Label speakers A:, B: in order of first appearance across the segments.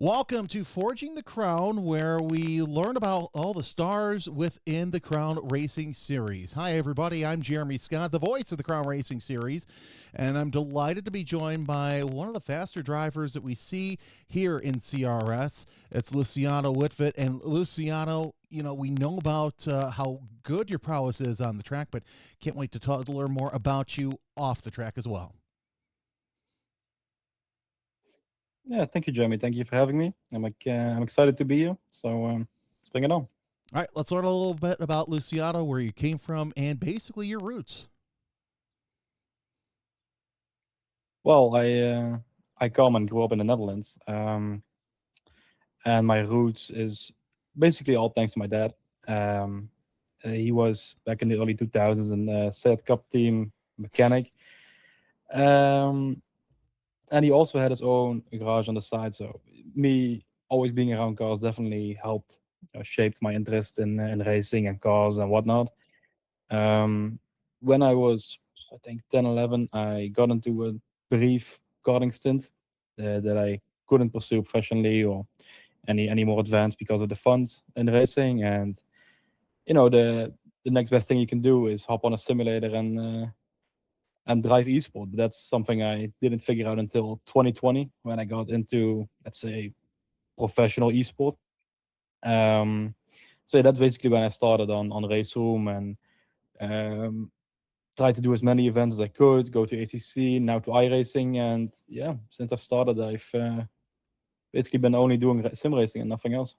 A: Welcome to Forging the Crown, where we learn about all the stars within the Crown Racing Series. Hi, everybody. I'm Jeremy Scott, the voice of the Crown Racing Series, and I'm delighted to be joined by one of the faster drivers that we see here in CRS. It's Luciano Witvoet. And Luciano, we know about how good your prowess is on the track, but can't wait to learn more about you off the track as well.
B: Yeah, thank you, Jeremy. Thank you for having me. I'm excited to be here. So let's bring it on.
A: All right, let's learn a little bit about Luciano, where you came from, and basically your roots.
B: Well, I come and grew up in the Netherlands, and my roots is basically all thanks to my dad. Um, he was back in the early 2000s in the Seat Cup team mechanic, um, and he also had his own garage on the side. So me always being around cars definitely helped, shaped my interest in racing and cars and whatnot. Um, when I was, I think, 10, 11, I got into a brief karting stint that I couldn't pursue professionally or any more advanced because of the funds in racing. And the next best thing you can do is hop on a simulator and drive esport. But that's something I didn't figure out until 2020 when I got into, let's say, professional esport. Um, so that's basically when I started on Race Room and um, tried to do as many events as I could, go to ACC, now to iRacing, and yeah, since I've started, I've basically been only doing sim racing and nothing else.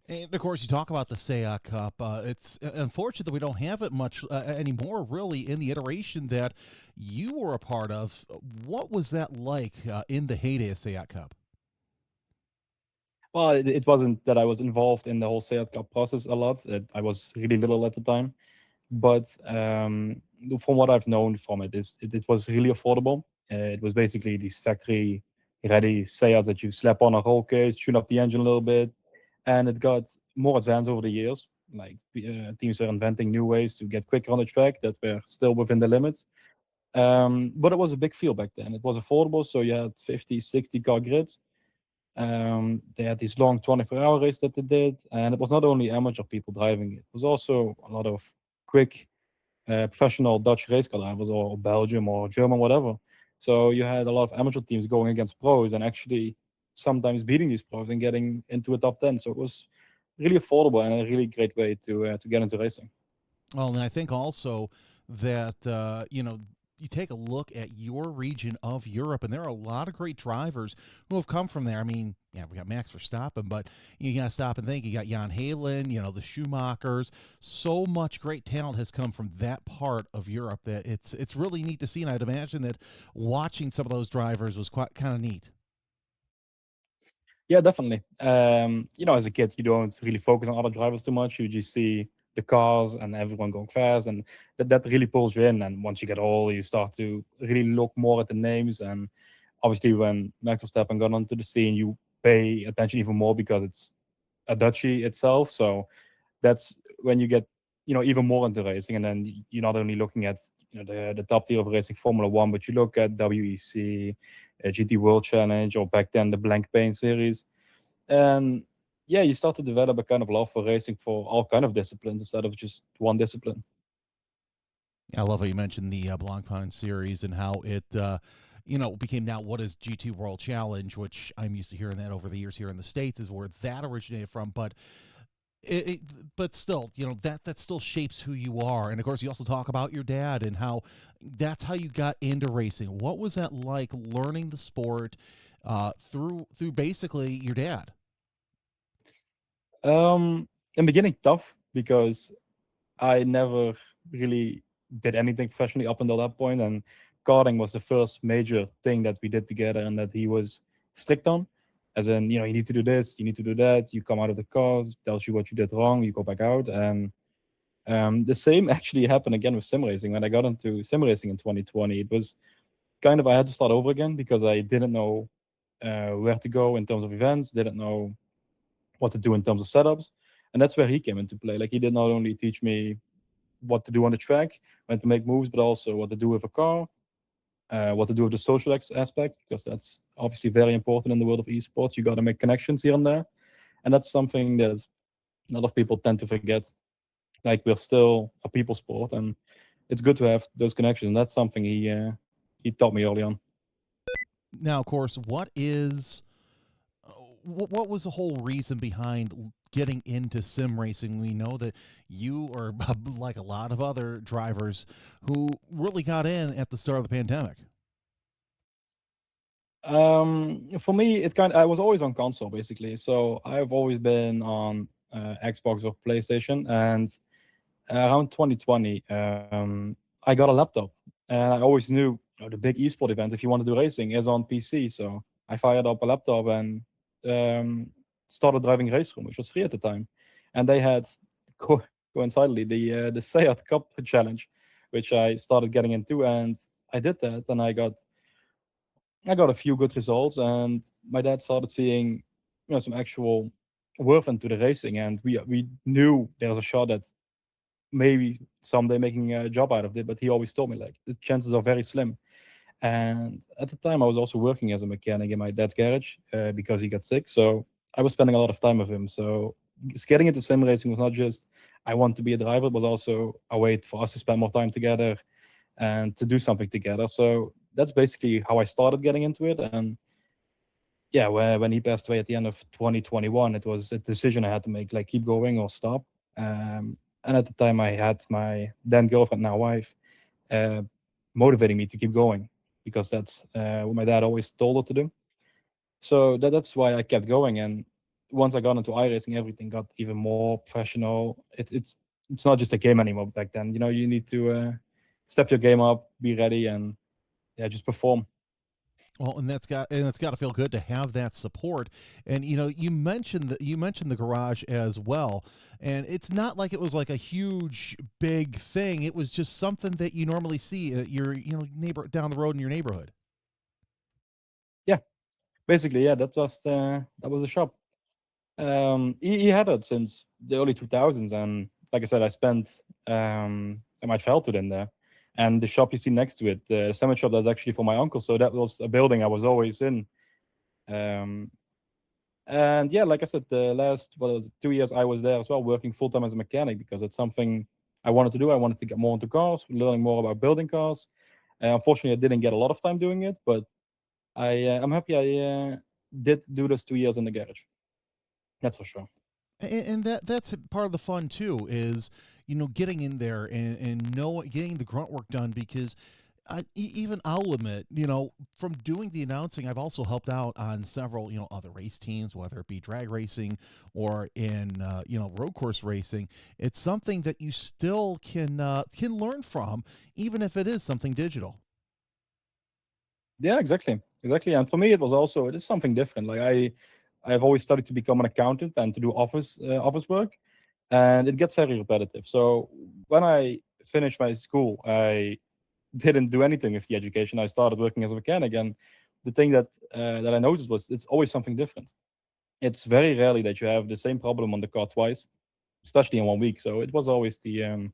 A: And of course, you talk about the SEA Cup. It's unfortunate that we don't have it much anymore, really, in the iteration that you were a part of. What was that like in the heyday of SEA Cup?
B: Well, it wasn't that I was involved in the whole Seat Cup process a lot. I was really little at the time, but from what I've known from it, it was really affordable. It was basically these factory ready Seats that you slap on a roll cage, tune up the engine a little bit, and it got more advanced over the years. Like teams were inventing new ways to get quicker on the track that were still within the limits. But it was a big field back then. It was affordable, so you had 50, 60 car grids. They had these long 24-hour races that they did, and it was not only amateur people driving it was also a lot of quick professional Dutch race car drivers or Belgium or German, whatever. So you had a lot of amateur teams going against pros and actually sometimes beating these pros and getting into a top 10. So it was really affordable and a really great way to get into racing.
A: Well, and I think also that you take a look at your region of Europe, and there are a lot of great drivers who have come from there. I mean, yeah, we got Max Verstappen, but you got to stop and think. You got Jan Halen, the Schumachers. So much great talent has come from that part of Europe that it's really neat to see. And I'd imagine that watching some of those drivers was quite kind of neat.
B: Yeah, definitely. As a kid, you don't really focus on other drivers too much. You just see the cars and everyone going fast, and that really pulls you in. And once you get older, you start to really look more at the names. And obviously, when Max Verstappen got onto the scene, you pay attention even more because it's a Dutchie itself. So that's when you get even more into racing, and then you're not only looking at the top tier of racing, Formula One, but you look at WEC, GT World Challenge, or back then the Blank Pain series, and yeah, you start to develop a kind of love for racing for all kind of disciplines instead of just one discipline.
A: I love how you mentioned the Blancpain series and how it, became now what is GT World Challenge, which I'm used to hearing that over the years here in the States is where that originated from. But it but still, that still shapes who you are. And of course, you also talk about your dad and how that's how you got into racing. What was that like learning the sport through basically your dad?
B: In the beginning, tough because I never really did anything professionally up until that point, and karting was the first major thing that we did together, and that he was strict on. As in, you need to do this, you need to do that. You come out of the cars, tells you what you did wrong, you go back out, and the same actually happened again with sim racing. When I got into sim racing in 2020, it was kind of I had to start over again because I didn't know where to go in terms of events, didn't know what to do in terms of setups, and that's where he came into play. Like he did not only teach me what to do on the track, when to make moves, but also what to do with a car. what to do with the social aspect, because that's obviously very important in the world of esports. You got to make connections here and there, and that's something that a lot of people tend to forget. Like, we're still a people sport, and it's good to have those connections. And that's something he taught me early on.
A: Now, of course, what was the whole reason behind getting into sim racing? We know that you are like a lot of other drivers who really got in at the start of the pandemic.
B: For me, I was always on console basically, so I've always been on Xbox or PlayStation, and around 2020, I got a laptop, and I always knew, the big esport event, if you want to do racing, is on PC. So I fired up a laptop and um, started driving Race Room, which was free at the time, and they had co- coincidentally the Seat Cup challenge, which I started getting into, and I did that, and I got a few good results, and my dad started seeing, some actual worth into the racing, and we knew there was a shot at maybe someday making a job out of it. But he always told me, like, the chances are very slim. And at the time, I was also working as a mechanic in my dad's garage because he got sick. So I was spending a lot of time with him. So getting into sim racing was not just I want to be a driver, it was also a way for us to spend more time together and to do something together. So that's basically how I started getting into it. And yeah, when he passed away at the end of 2021, it was a decision I had to make, like, keep going or stop. And at the time, I had my then girlfriend, now wife, uh, motivating me to keep going, because that's what my dad always told her to do. So that's why I kept going. And once I got into iRacing, everything got even more professional. It's not just a game anymore back then. You need to step your game up, be ready, and yeah, just perform.
A: Well, and it's got to feel good to have that support. And you mentioned the garage as well, and it's not like it was like a huge big thing. It was just something that you normally see at your neighbor down the road in your neighborhood.
B: Yeah, basically, yeah, that was a shop. He had it since the early 2000s, and like I said, I spent my childhood in there. And the shop you see next to it, the sandwich shop, that's actually for my uncle. So that was a building I was always in. Um, and yeah, like I said, the last, what was it, 2 years I was there as well, working full time as a mechanic, because it's something I wanted to do. I wanted to get more into cars, learning more about building cars. Unfortunately, I didn't get a lot of time doing it, but I'm happy I did do those 2 years in the garage. That's for sure.
A: And that's part of the fun too, is getting in there and getting the grunt work done, because even I'll admit, from doing the announcing, I've also helped out on several, other race teams, whether it be drag racing or in, road course racing. It's something that you still can learn from, even if it is something digital.
B: Yeah, exactly. And for me, it is something different. Like, I've always studied to become an accountant and to do office work, and it gets very repetitive. So when I finished my school, I didn't do anything with the education. I started working as a mechanic, and the thing that I noticed was it's always something different. It's very rarely that you have the same problem on the car twice, especially in 1 week. So it was always the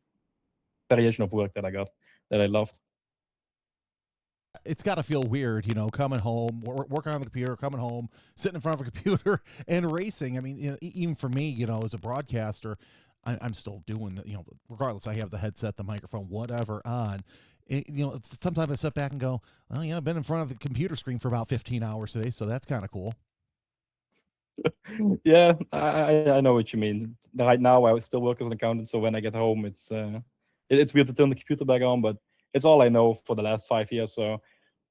B: variation of work that I got that I loved.
A: It's got to feel weird, coming home, working on the computer, coming home, sitting in front of a computer and racing. I mean, even for me, as a broadcaster, I'm still doing the, regardless, I have the headset, the microphone, whatever on. Sometimes I sit back and go, well, I've been in front of the computer screen for about 15 hours today, so that's kind of cool.
B: Yeah, I know what you mean. Right now, I still work as an accountant, so when I get home, it's weird to turn the computer back on, but it's all I know for the last 5 years. So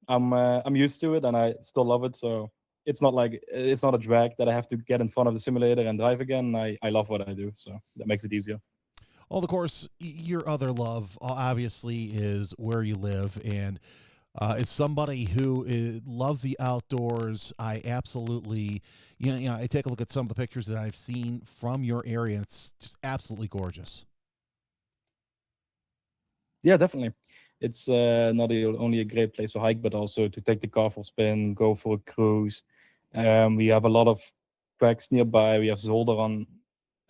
B: I'm used to it, and I still love it. So it's not a drag that I have to get in front of the simulator and drive again. I love what I do, so that makes it easier.
A: Well, of course, your other love obviously is where you live, and it's somebody who loves the outdoors. I absolutely, I take a look at some of the pictures that I've seen from your area, and it's just absolutely gorgeous.
B: Yeah, definitely. It's not only a great place to hike, but also to take the car for a spin, go for a cruise. We have a lot of tracks nearby. We have Zolder on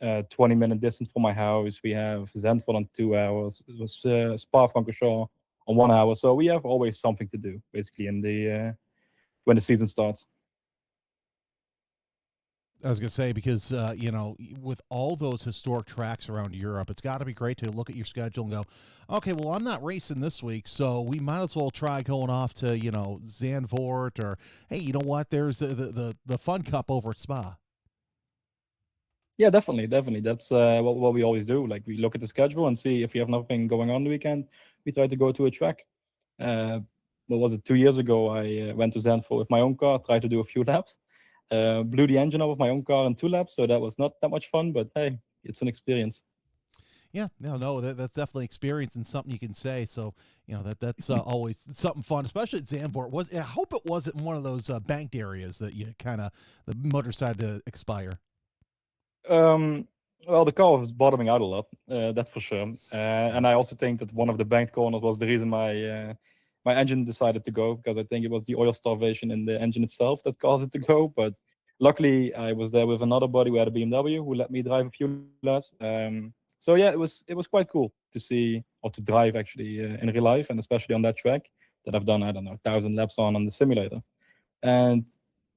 B: 20-minute distance from my house. We have Zandvoort on 2 hours. It was Spa-Francorchamps on 1 hour. So we have always something to do basically in the when the season starts.
A: I was going to say because with all those historic tracks around Europe, it's got to be great to look at your schedule and go, okay, well I'm not racing this week, so we might as well try going off to Zandvoort, or hey, you know what? There's the Fun Cup over at Spa.
B: Yeah, definitely. That's what we always do. Like we look at the schedule and see if we have nothing going on the weekend. We try to go to a track. Uh, what was it? 2 years ago, I went to Zandvoort with my own car, tried to do a few laps, blew the engine off of my own car in 2 laps. So that was not that much fun, but hey, it's an experience.
A: Yeah, no, that's definitely experience and something you can say. So that's always something fun, especially at Zandvoort. I hope it wasn't one of those banked areas that you kind of the motor decided to expire.
B: Um, well, the car was bottoming out a lot, that's for sure. And I also think that one of the banked corners was the reason my engine decided to go, because I think it was the oil starvation in the engine itself that caused it to go. But luckily, I was there with another buddy who had a BMW who let me drive a few laps. So yeah, it was quite cool to see or to drive actually in real life, and especially on that track that I've done, I don't know, 1,000 laps on the simulator. And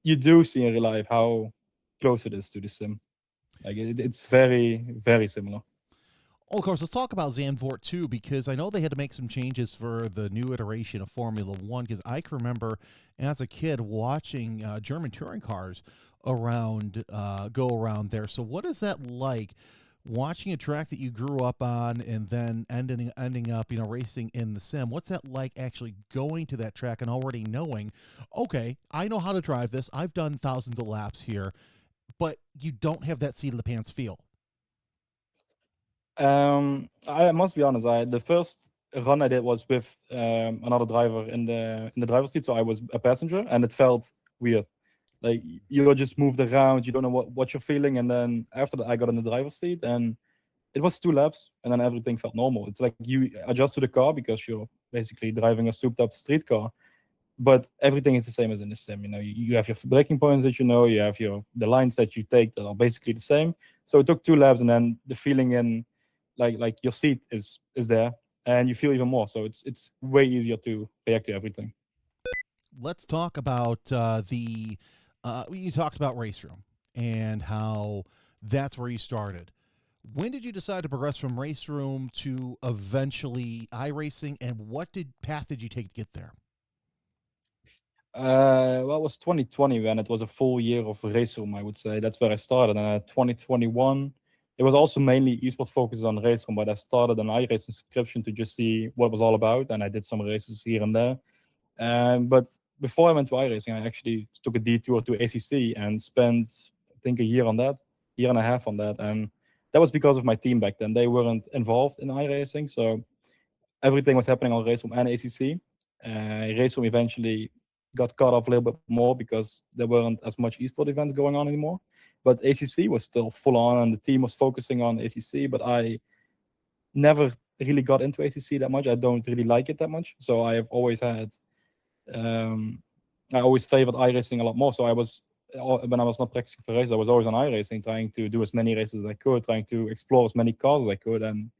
B: you do see in real life how close it is to the sim. Like it's very, very similar.
A: Well, of course, let's talk about Zandvoort too, because I know they had to make some changes for the new iteration of Formula One. Because I can remember as a kid watching German touring cars go around there. So, what is that like? Watching a track that you grew up on and then ending up racing in the sim. What's that like actually going to that track and already knowing, okay, I know how to drive this, I've done thousands of laps here, but you don't have that seat of the pants feel.
B: I must be honest. I The first run I did was with another driver in the driver's seat, so I was a passenger, and it felt weird. Like you just moved around, you don't know what you're feeling, and then after that, I got in the driver's seat, and it was 2 laps, and then everything felt normal. It's like you adjust to the car because you're basically driving a souped-up street car, but everything is the same as in the sim. You have your braking points that you have the lines that you take that are basically the same. So it took 2 laps, and then the feeling in like your seat is there, and you feel even more. So it's way easier to react to everything.
A: Let's talk about the. You talked about race room and how that's where you started. When did you decide to progress from race room to eventually iRacing, and what did path did you take to get there?
B: Well, it was 2020 when it was a full year of race room. I would say that's where I started, and 2021. It was also mainly esports focused on race room, but I started an iRacing subscription to just see what it was all about, and I did some races here and there. But before I went to iRacing, I actually took a detour to ACC and spent, I think, a year on that, year and a half on that. And that was because of my team back then. They weren't involved in iRacing. So everything was happening on Raceroom and ACC. Raceroom eventually got cut off a little bit more because there weren't as much esport events going on anymore. But ACC was still full on, and the team was focusing on ACC. But I never really got into ACC that much. I don't really like it that much. So I have always had um, I always favored iRacing a lot more. So when I was not practicing for races, I was always on iRacing, trying to do as many races as I could, trying to explore as many cars as I could. And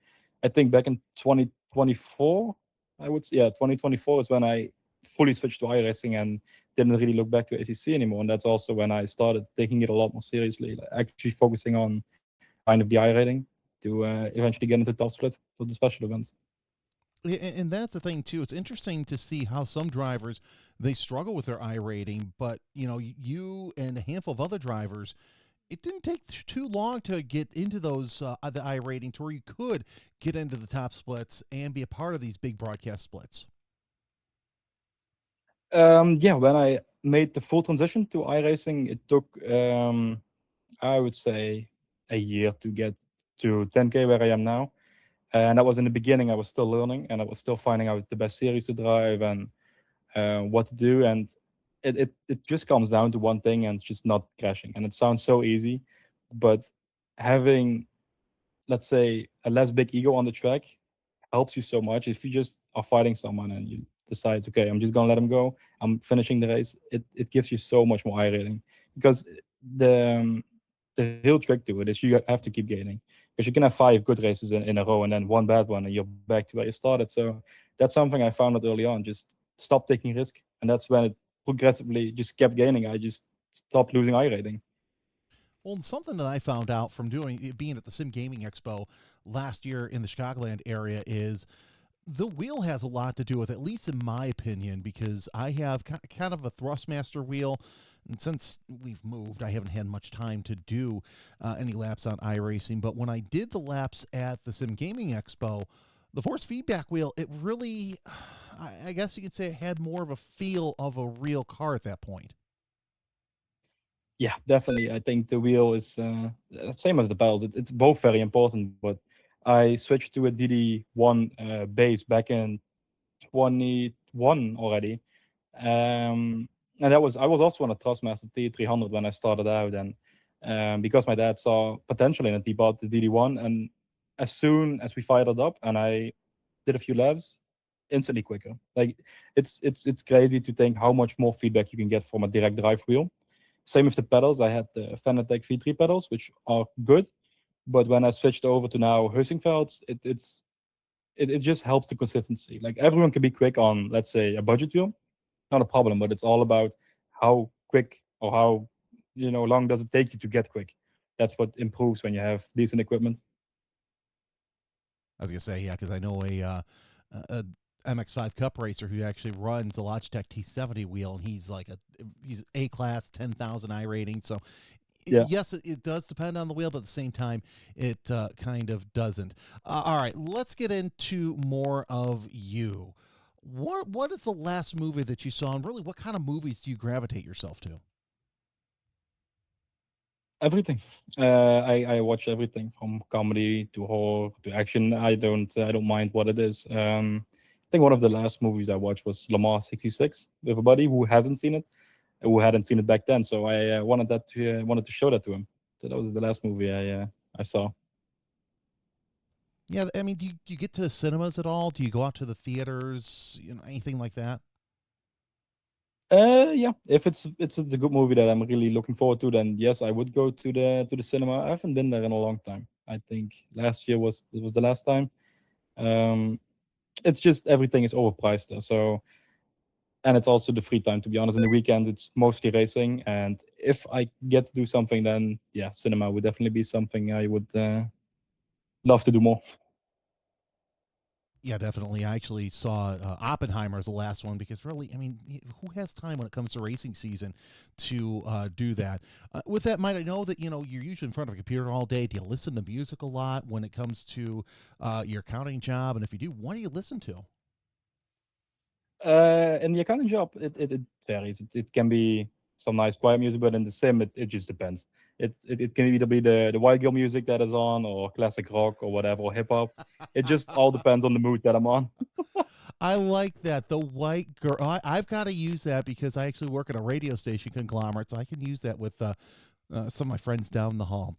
B: I think back in 2024, I would say, yeah, 2024 is when I fully switched to iRacing and didn't really look back to ACC anymore. And that's also when I started taking it a lot more seriously, like actually focusing on kind of the iRating to eventually get into top split for the special events.
A: And that's the thing too. It's interesting to see how some drivers they struggle with their I rating, but you and a handful of other drivers, it didn't take too long to get into those the I rating to where you could get into the top splits and be a part of these big broadcast splits.
B: Yeah, when I made the full transition to iRacing, it took, I would say, a year to get to 10K where I am now. And that was in the beginning, I was still learning and I was still finding out the best series to drive and what to do. And it just comes down to one thing, and it's just not crashing. And it sounds so easy, but having, let's say, a less big ego on the track helps you so much. If you just are fighting someone and you decide, okay, I'm just gonna let him go, I'm finishing the race, it gives you so much more eye rating because the the real trick to it is you have to keep gaining, because you can have 5 good races in a row and then one bad one and you're back to where you started. So that's something I found out early on. Just stop taking risk, and that's when it progressively just kept gaining. I just stopped losing I rating.
A: Well, something that I found out from being at the Sim Gaming Expo last year in the Chicagoland area is the wheel has a lot to do with it, at least in my opinion, because I have kind of a Thrustmaster wheel. And since we've moved, I haven't had much time to do any laps on iRacing. But when I did the laps at the Sim Gaming Expo, the force feedback wheel, it really, I guess you could say it had more of a feel of a real car at that point.
B: Yeah, definitely. I think the wheel is same as the pedals. It's both very important. But I switched to a DD1 base back in 21 already. And that was I was also on a Trustmaster T300 when I started out, and because my dad saw potential in it, he bought the DD1. And as soon as we fired it up and I did a few laps, instantly quicker. Like it's crazy to think how much more feedback you can get from a direct drive wheel. Same with the pedals. I had the Fanatec V3 pedals, which are good, but when I switched over to now Heusinkvelds, it just helps the consistency. Like everyone can be quick on, let's say, a budget wheel, not a problem, but it's all about how quick or how long does it take you to get quick. That's what improves when you have decent equipment.
A: I was gonna say, yeah, because I know a MX5 Cup racer who actually runs the Logitech T70 wheel, and he's A class, 10,000 I rating. So
B: Yeah.
A: yes, it does depend on the wheel, but at the same time, it kind of doesn't. All right, let's get into more of you. What is the last movie that you saw, and really, what kind of movies do you gravitate yourself to?
B: Everything. I watch everything from comedy to horror to action. I don't mind what it is. I think one of the last movies I watched was Lamar 66 with a buddy who hasn't seen it, who hadn't seen it back then. So I wanted to show that to him. So that was the last movie I saw.
A: Yeah, I mean, do you get to cinemas at all? Do you go out to the theaters? Anything like that?
B: Yeah, if it's a good movie that I'm really looking forward to, then yes, I would go to the cinema. I haven't been there in a long time. I think last year was the last time. Um, it's just everything is overpriced there. So, and it's also the free time. To be honest, in the weekend it's mostly racing. And if I get to do something, then yeah, cinema would definitely be something I would love to do more.
A: Yeah, definitely. I actually saw Oppenheimer as the last one because really, I mean, who has time when it comes to racing season to do that? With that in mind, I know that you're usually in front of a computer all day. Do you listen to music a lot when it comes to your accounting job? And if you do, what do you listen to?
B: In the accounting job, it varies. It can be some nice quiet music, but in the sim, it just depends. It can either be the white girl music that is on, or classic rock, or whatever, or hip hop. It just all depends on the mood that I'm on.
A: I like that. The white girl. I've got to use that because I actually work at a radio station conglomerate, so I can use that with some of my friends down the hall.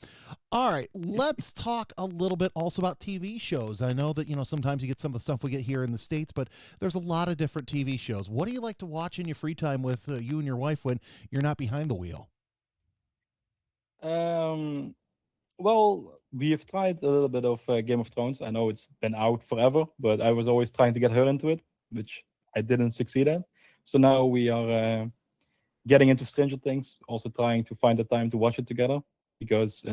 A: All right, let's talk a little bit also about TV shows. I know that sometimes you get some of the stuff we get here in the States, but there's a lot of different TV shows. What do you like to watch in your free time with you and your wife when you're not behind the wheel?
B: Um, well, we have tried a little bit of Game of Thrones. I know it's been out forever, but I was always trying to get her into it, which I didn't succeed at. So now we are getting into Stranger Things, also trying to find the time to watch it together, because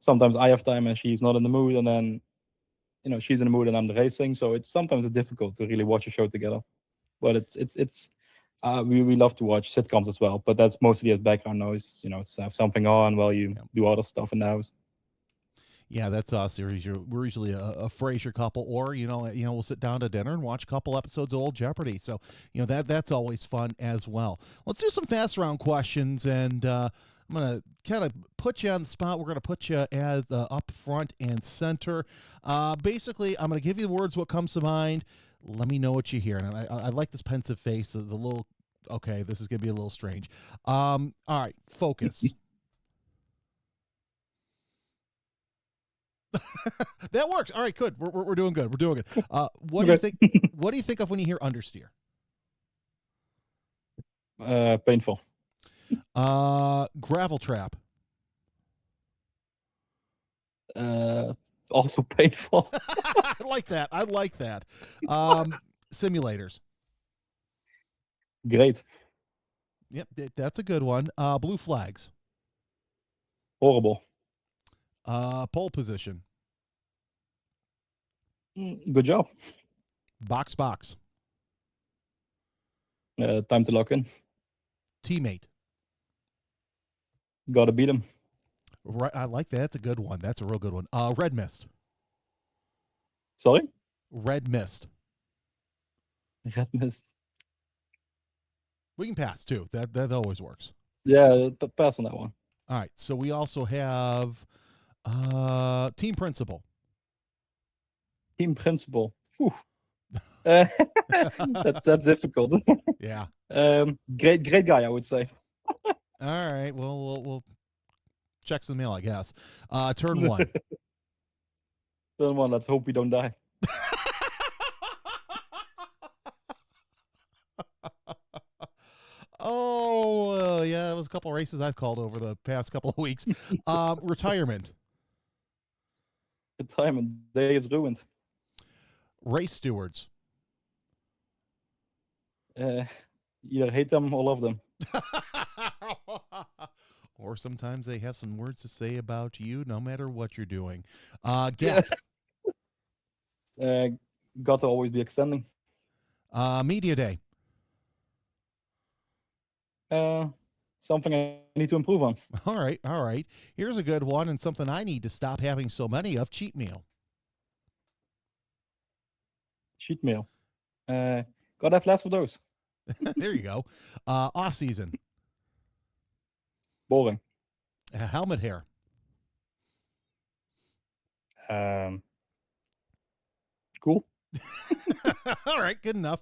B: sometimes I have time and she's not in the mood, and then she's in the mood and I'm the racing. So it's sometimes it's difficult to really watch a show together. But we love to watch sitcoms as well, but that's mostly as background noise. To have something on while you
A: Yeah.
B: do other stuff in the house.
A: Yeah, that's us. We're usually a Frasier couple, or we'll sit down to dinner and watch a couple episodes of Old Jeopardy. So that's always fun as well. Let's do some fast round questions, and I'm gonna kind of put you on the spot. We're gonna put you as up front and center. Basically, I'm gonna give you the words, what comes to mind. Let me know what you hear, and I like this pensive face, the little. Okay, this is gonna be a little strange. All right, focus. That works. All right, good. We're doing good. We're doing good. What do you
B: Okay.
A: think? What do you think of when you hear understeer?
B: Painful.
A: Gravel trap.
B: Uh, Also painful.
A: I like that. I like that. Simulators.
B: Great.
A: Yep, that's a good one. Blue flags.
B: Horrible.
A: Pole position.
B: Good job.
A: Box box.
B: Time to lock in.
A: Teammate.
B: Gotta beat him.
A: Right, I like that. That's a good one. That's a real good one. Red mist.
B: Sorry?
A: Red mist.
B: Red mist.
A: We can pass too. That always works.
B: Yeah, pass on that one.
A: All right. So we also have team principal.
B: Team principal. Whew. Uh, that's difficult.
A: Yeah.
B: Great guy, I would say.
A: All right. Well, we'll check some mail, I guess. Turn one.
B: Turn one. Let's hope we don't die.
A: Oh, yeah, it was a couple of races I've called over the past couple of weeks. Retirement.
B: The time and day is ruined.
A: Race stewards.
B: Either hate them or love them.
A: Or sometimes they have some words to say about you no matter what you're doing.
B: Yeah.
A: Gap.
B: Got to always be extending.
A: Media day.
B: Something I need to improve on.
A: All right, all right. Here's a good one and something I need to stop having so many of. Cheat meal.
B: Cheat meal. Gotta have less of those.
A: There you go. Off season.
B: Boring.
A: Helmet hair.
B: Cool.
A: All right, good enough.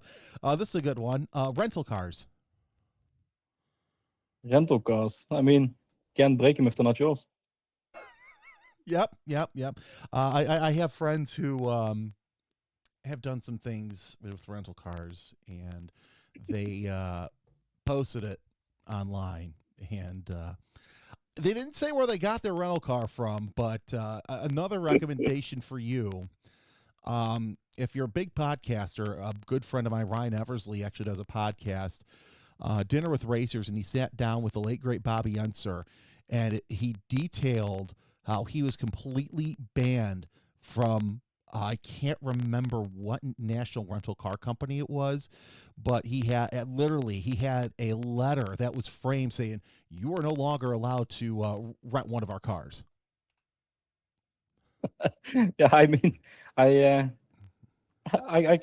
A: This is a good one. Rental cars.
B: Rental cars. I mean, can't break them if they're not yours.
A: Yep. I have friends who have done some things with rental cars, and they posted it online, and they didn't say where they got their rental car from, but another recommendation for you. If you're a big podcaster, a good friend of mine, Ryan Eversley, actually does a podcast, Dinner with Racers, and he sat down with the late great Bobby Unser, and he detailed how he was completely banned from. I can't remember what national rental car company it was, but he had a letter that was framed saying you are no longer allowed to rent one of our cars.
B: Yeah, I mean, I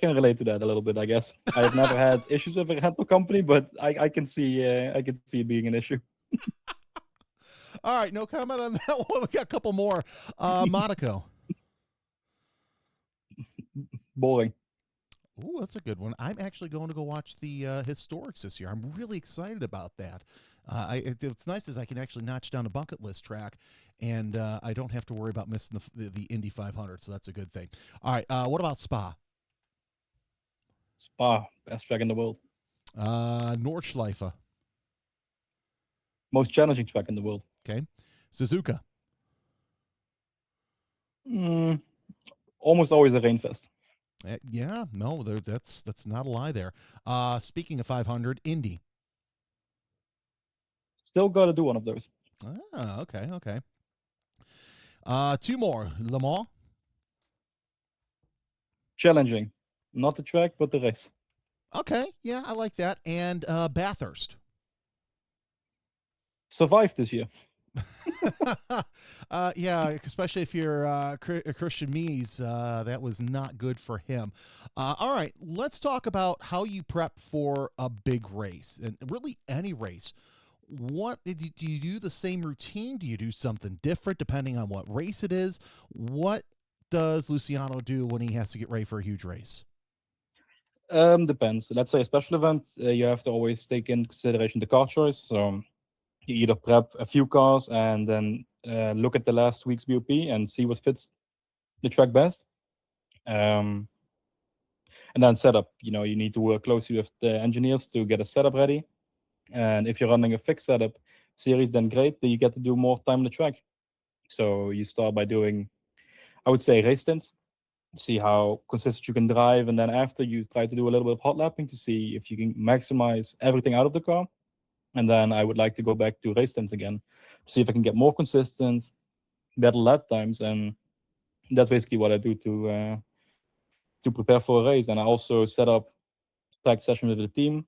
B: can relate to that a little bit. I guess I've never had issues with a rental company, but I can see it being an issue.
A: All right, no comment on that one. We got a couple more. Monaco.
B: Boring.
A: Ooh, that's a good one. I'm actually going to go watch the Historics this year. I'm really excited about that. It's nice as I can actually notch down a bucket list track, and I don't have to worry about missing the Indy 500, so that's a good thing. All right, what about Spa?
B: Spa, best track in the world.
A: Nordschleife.
B: Most challenging track in the world.
A: Okay. Suzuka.
B: Almost always a rainfest.
A: Yeah, no, that's not a lie there. Speaking of 500, Indy.
B: Still got to do one of those.
A: Okay. Two more. Le Mans.
B: Challenging. Not the track, but the race.
A: Okay, yeah, I like that. And Bathurst.
B: Survived this year.
A: Yeah, especially if you're Christian Mies, that was not good for him. All right, let's talk about how you prep for a big race, and really any race. What do you do? The same routine? Do you do something different depending on what race it is? What does Luciano do when he has to get ready for a huge race?
B: Depends. Let's say a special event, you have to always take in consideration the car choice. So you either prep a few cars and then look at the last week's BOP and see what fits the track best. And then setup. You need to work closely with the engineers to get a setup ready. And if you're running a fixed setup series, then great. Then you get to do more time on the track. So you start by doing I would say race stints, see how consistent you can drive, and then after you try to do a little bit of hot lapping to see if you can maximize everything out of the car. And then I would like to go back to race stints again, see if I can get more consistent, better lap times, and that's basically what I do to prepare for a race. And I also set up practice session with the team.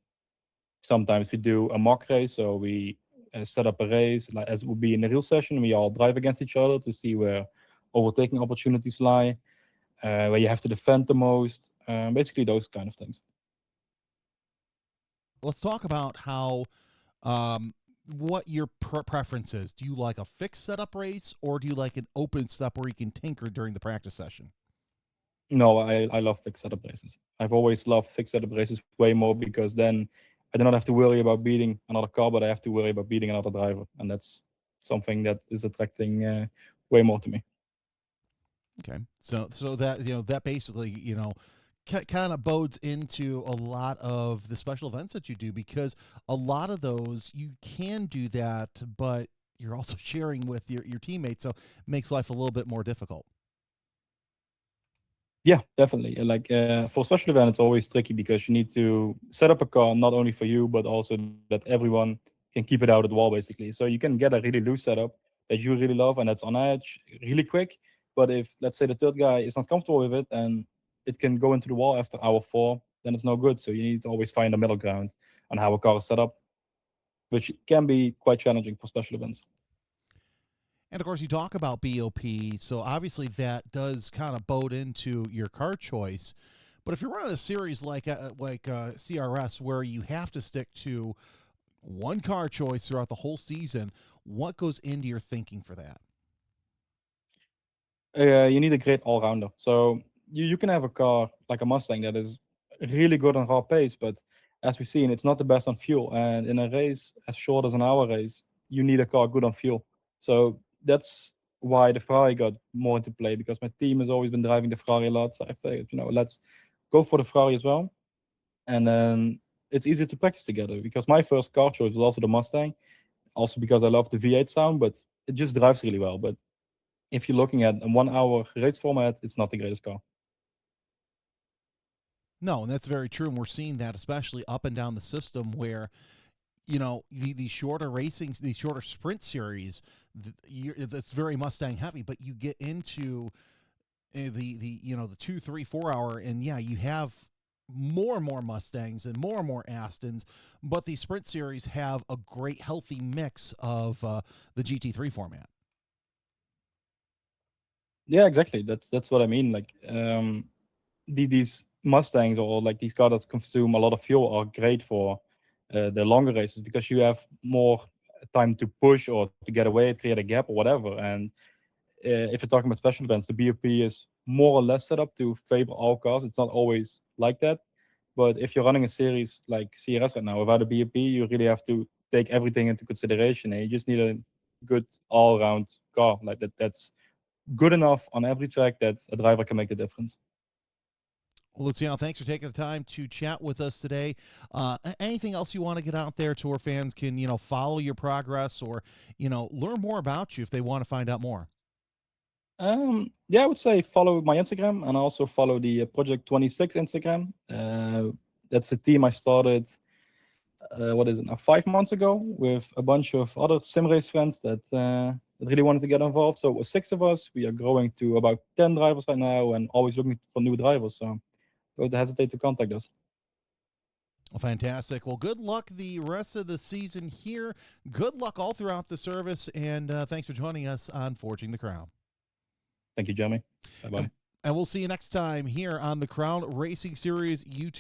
B: Sometimes we do a mock race, so we set up a race like as it would be in a real session. We all drive against each other to see where overtaking opportunities lie, where you have to defend the most, basically those kind of things.
A: Let's talk about how what your preference is. Do you like a fixed setup race, or do you like an open setup where you can tinker during the practice session?
B: No, I love fixed setup races. I've always loved fixed setup races way more because then I do not have to worry about beating another car, but I have to worry about beating another driver, and that's something that is attracting way more to me.
A: Okay, so that that basically kind of bodes into a lot of the special events that you do, because a lot of those you can do that, but you're also sharing with your teammates, so it makes life a little bit more difficult.
B: Yeah, definitely. For special event, it's always tricky because you need to set up a car not only for you, but also that everyone can keep it out at the wall, basically. So you can get a really loose setup that you really love and that's on edge, really quick. But if, let's say, the third guy is not comfortable with it and it can go into the wall after hour 4, then it's no good. So you need to always find a middle ground on how a car is set up, which can be quite challenging for special events.
A: And of course, you talk about BOP, so obviously that does kind of bode into your car choice. But if you're running a series like CRS, where you have to stick to one car choice throughout the whole season, what goes into your thinking for that?
B: You need a great all rounder. So you can have a car like a Mustang that is really good on raw pace, but as we've seen, it's not the best on fuel. And in a race as short as an hour race, you need a car good on fuel. So that's why the Ferrari got more into play because my team has always been driving the Ferrari a lot. So I figured, let's go for the Ferrari as well. And then it's easier to practice together because my first car choice was also the Mustang, also because I love the V8 sound, but it just drives really well. But if you're looking at a 1 hour race format, it's not the greatest car.
A: No, and that's very true. And we're seeing that especially up and down the system where, the shorter racing, the shorter sprint series, that's very Mustang heavy, but you get into the 2, 3, 4 hour, and yeah, you have more and more Mustangs and more Astons, but the sprint series have a great healthy mix of the GT3 format.
B: Yeah, exactly. That's what I mean. These Mustangs or like these cars that consume a lot of fuel are great for the longer races because you have more time to push or to get away, create a gap or whatever. And if you're talking about special events, the BOP is more or less set up to favor all cars. It's not always like that. But if you're running a series like CRS right now without a BOP, you really have to take everything into consideration. And you just need a good all-around car like that. That's good enough on every track that a driver can make the difference.
A: Well, Luciano, thanks for taking the time to chat with us today. Anything else you want to get out there to our fans can, follow your progress, or, learn more about you if they want to find out more?
B: Yeah, I would say follow my Instagram and also follow the Project 26 Instagram. That's a team I started, what is it now, 5 months ago with a bunch of other sim race fans that really wanted to get involved. So it was 6 of us. We are growing to about 10 drivers right now and always looking for new drivers. So don't hesitate to contact us.
A: Well, fantastic. Well, good luck the rest of the season here. Good luck all throughout the service, and thanks for joining us on Forging the Crown.
B: Thank you, Jeremy. Bye bye.
A: And we'll see you next time here on the Crown Racing Series YouTube.